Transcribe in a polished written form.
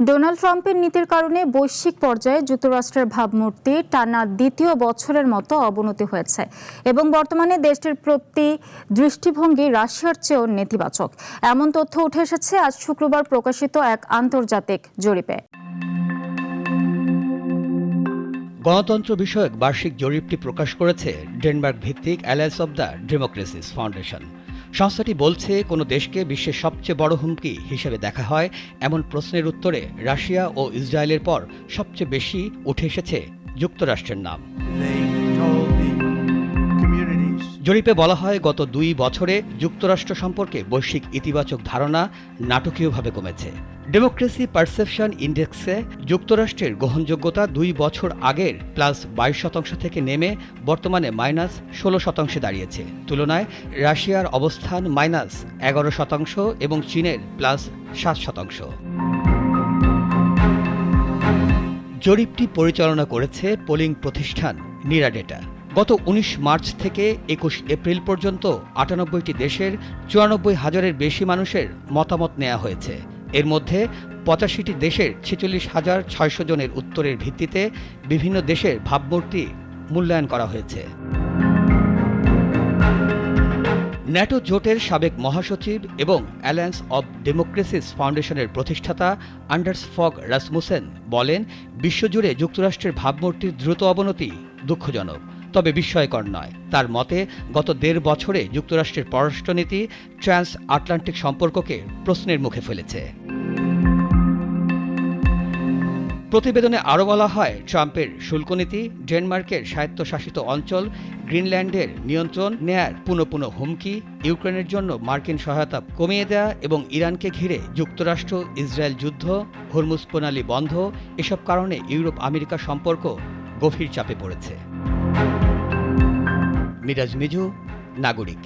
Donald ট্রাম্পের নীতির কারণে বৈশ্বিক পর্যায়ে যুক্তরাষ্ট্রের ভাবমূর্তি টানা দ্বিতীয় বছরের মতো অবনতি হয়েছে এবং বর্তমানে দেশটির প্রতি দৃষ্টিভঙ্গি রাশিয়ার চেয়েও নেতিবাচক। এমন তথ্য উঠে এসেছে আজ শুক্রবার প্রকাশিত এক আন্তর্জাতিক জরিপে। গণতন্ত্র বিষয়ক বার্ষিক জরিপটি প্রকাশ করেছে ডেনমার্ক ভিত্তিক alliance of the democracies foundation. সংস্থাটি বলছে, কোনো দেশকে বিশ্বের সবচেয়ে বড় হুমকি হিসেবে দেখা হয় এমন প্রশ্নের উত্তরে রাশিয়া ও ইসরায়েলের পর সবচেয়ে বেশি উঠে এসেছে যুক্তরাষ্ট্রের নাম। জরিপে বলা হয়, গত 2 বছরে যুক্তরাষ্ট্র সম্পর্কে বৈশ্বিক ইতিবাচক ধারণা নাটকীয়ভাবে কমেছে। ডেমোক্রেসি পারসেপশন ইন্ডেক্সে যুক্তরাষ্ট্রের গ্রহণযোগ্যতা 2 বছর আগের +22% থেকে নেমে বর্তমানে -16% দাঁড়িয়েছে। তুলনায় রাশিয়ার অবস্থান -11% এবং চীনের +7%। জরিপটি পরিচালনা করেছে পোলিং প্রতিষ্ঠান নিরাডেটা। গত 19 মার্চ থেকে 21 এপ্রিল পর্যন্ত 98টি দেশের 94,000-এর বেশি মানুষের মতামত নেওয়া হয়েছে। এর মধ্যে 85টি দেশের 46,600 জনের উত্তরের ভিত্তিতে বিভিন্ন দেশের ভাবমূর্তি মূল্যায়ন করা হয়েছে। ন্যাটো জোটের সাবেক মহাসচিব এবং অ্যালায়েন্স অব ডেমোক্রেসিস ফাউন্ডেশনের প্রতিষ্ঠাতা আন্ডার্স ফগ রাসমুসেন বলেন, বিশ্বজুড়ে যুক্তরাষ্ট্রের ভাবমূর্তির দ্রুত অবনতি দুঃখজনক, তবে বিস্ময়কর নয়। তার মতে, গত 1.5 বছরে যুক্তরাষ্ট্রের পররাষ্ট্রনীতি ট্রান্স আটলান্টিক সম্পর্ককে প্রশ্নের মুখে ফেলেছে। প্রতিবেদনে আরও বলা হয়, ট্রাম্পের শুল্কনীতি, ডেনমার্কের স্বায়ত্তশাসিত অঞ্চল গ্রিনল্যান্ডের নিয়ন্ত্রণ নেয়ার পুনঃ হুমকি, ইউক্রেনের জন্য মার্কিন সহায়তা কমিয়ে দেয়া এবং ইরানকে ঘিরে যুক্তরাষ্ট্র ইসরায়েল যুদ্ধ, হরমুজ প্রণালী বন্ধ, এসব কারণে ইউরোপ আমেরিকা সম্পর্ক গভীর চাপে পড়েছে। মিরাজ মিজু, নাগরিক।